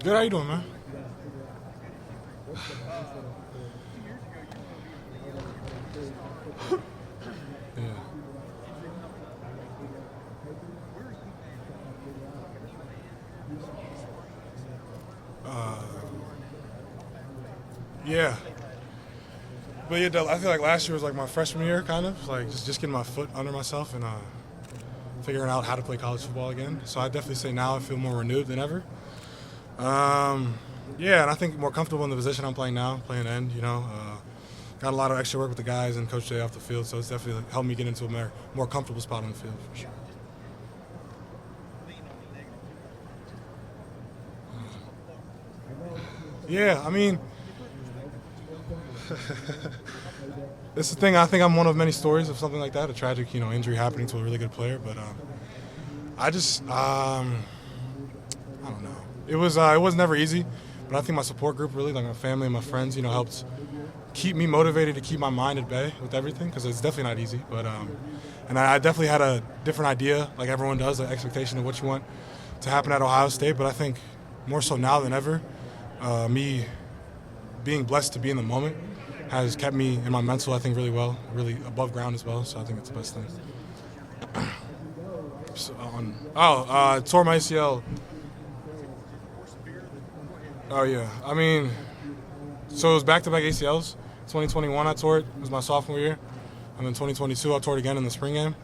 Good, how you doing, man? Yeah. But yeah, I feel like last year was like my freshman year, kind of like just getting my foot under myself and figuring out how to play college football again. So I definitely say now I feel more renewed than ever. Yeah, and I think more comfortable in the position I'm playing now, playing end. Got a lot of extra work with the guys and Coach Jay off the field, so it's definitely helped me get into a more comfortable spot on the field for sure. Yeah, I mean, it's the thing. I think I'm one of many stories of something like that, a tragic, injury happening to a really good player. But I don't know. It was never easy, but I think my support group really, like my family and my friends, helped keep me motivated to keep my mind at bay with everything because it's definitely not easy. But and I definitely had a different idea, like everyone does, an expectation of what you want to happen at Ohio State. But I think more so now than ever, me being blessed to be in the moment has kept me in my mental, I think, really well, really above ground as well. So I think it's the best thing. Tore my ACL. Oh, yeah. I mean, so it was back-to-back ACLs. 2021 I tore it. It was my sophomore year. And then 2022 I tore it again in the spring game.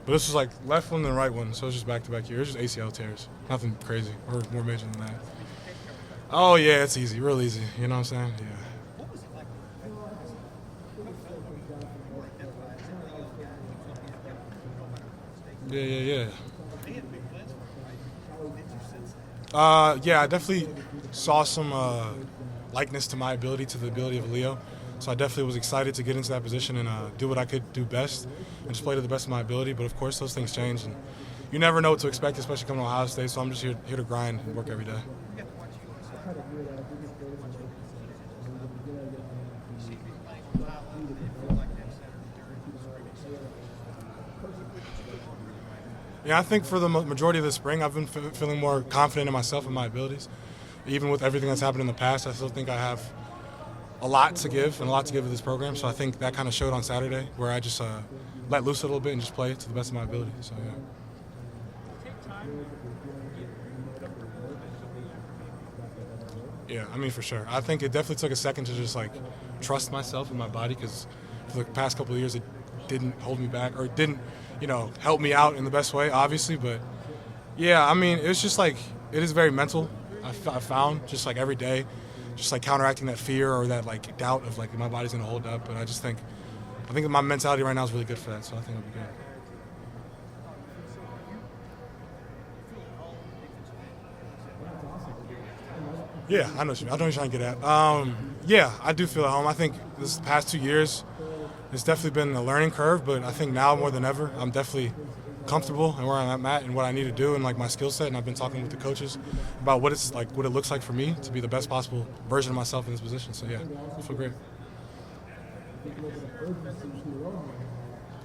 But this was like left one and right one, so it was just back-to-back years. It was just ACL tears. Nothing crazy or more major than that. Oh, yeah, it's easy, real easy. You know what I'm saying? Yeah. Yeah. Yeah, I definitely saw some likeness to my ability to the ability of Leo. So I definitely was excited to get into that position and do what I could do best and just play to the best of my ability. But, of course, those things change. And you never know what to expect, especially coming to Ohio State. So I'm just here to grind and work every day. Yeah, I think for the majority of the spring, I've been feeling more confident in myself and my abilities. Even with everything that's happened in the past, I still think I have a lot to give and a lot to give to this program. So I think that kind of showed on Saturday where I just let loose a little bit and just play to the best of my ability. So, yeah. Yeah, I mean, for sure. I think it definitely took a second to just, trust myself and my body because for the past couple of years it didn't hold me back or it didn't, help me out in the best way, obviously. But, yeah, I mean, it was just it is very mental, I found, just every day, just counteracting that fear or that, doubt of, my body's going to hold up. But I think that my mentality right now is really good for that, so I think it'll be good. Yeah, I know what you're trying to get at. Yeah, I do feel at home. I think this past 2 years, it's definitely been a learning curve, but I think now more than ever, I'm definitely comfortable and where I'm at and what I need to do and my skill set. And I've been talking with the coaches about what it's what it looks like for me to be the best possible version of myself in this position. So yeah, I feel great.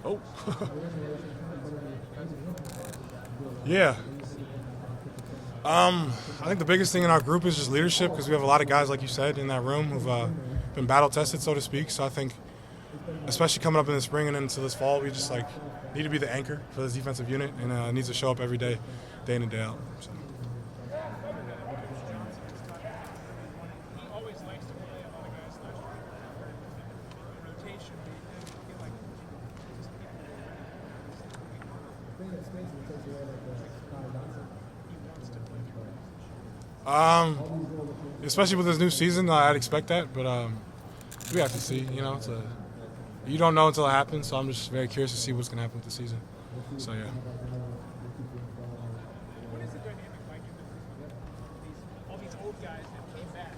Oh. Yeah. I think the biggest thing in our group is just leadership because we have a lot of guys, like you said, in that room who've been battle-tested, so to speak. So I think, especially coming up in the spring and into this fall, we just need to be the anchor for this defensive unit, and it needs to show up every day, day in and day out. So. Especially with this new season, I'd expect that, but we have to see. You don't know until it happens, so I'm just very curious to see what's going to happen with the season. So, yeah. What is the dynamic like all these old guys that came back?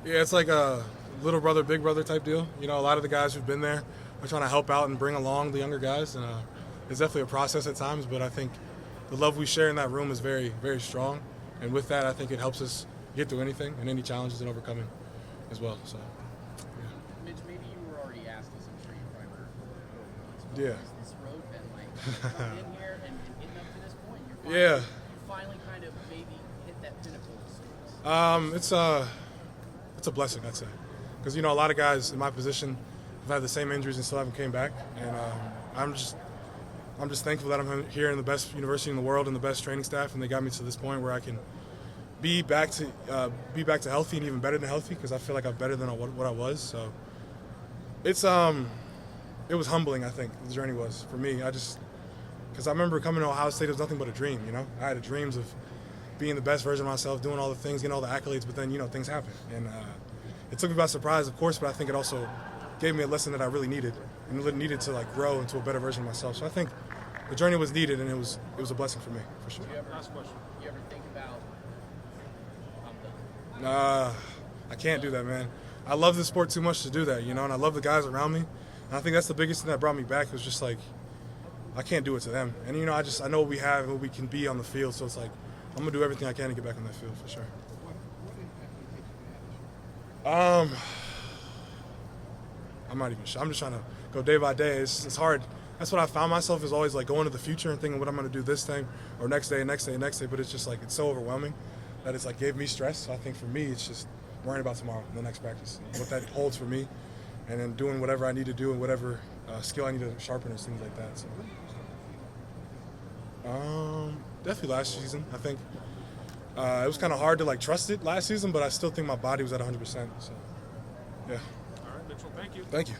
Yeah, it's little brother, big brother type deal. You know, a lot of the guys who've been there are trying to help out and bring along the younger guys, and it's definitely a process at times. But I think the love we share in that room is very, very strong, and with that, I think it helps us get through anything and any challenges and overcoming as well. So, yeah. Mitch, maybe you were already asked this. I'm sure you probably were. Yeah. What has this road been like? Coming in here and getting up to this point. You finally kind of maybe hit that pinnacle of sorts. It's a blessing, I'd say, because you know a lot of guys in my position have had the same injuries and still haven't came back, and I'm just thankful that I'm here in the best university in the world and the best training staff, and they got me to this point where I can be back to healthy and even better than healthy, because I feel like I'm better than what I was. So it was humbling. I think the journey was for me. Because I remember coming to Ohio State, it was nothing but a dream. You know, I had dreams of being the best version of myself, doing all the things, getting all the accolades, but then, you know, things happen. And it took me by surprise, of course, but I think it also gave me a lesson that I really needed, and needed to like grow into a better version of myself. So I think the journey was needed, and it was a blessing for me, for sure. Last question. You ever think about I'm done? I can't do that, man. I love the sport too much to do that, you know, and I love the guys around me. And I think that's the biggest thing that brought me back, was just like, I can't do it to them. And, you know, I know what we have and what we can be on the field, so it's like, I'm going to do everything I can to get back on that field, for sure. I'm not even sure. I'm just trying to go day by day. It's hard. That's what I found myself, is always like going to the future and thinking what I'm going to do this thing or next day, next day, next day. But it's just like, it's so overwhelming that it's like gave me stress. So I think for me, it's just worrying about tomorrow, the next practice, what that holds for me, and then doing whatever I need to do and whatever skill I need to sharpen and things like that. So, definitely last season. I think it was kind of hard to like trust it last season, but I still think my body was at 100%. So, yeah. All right, Mitchell. Thank you. Thank you.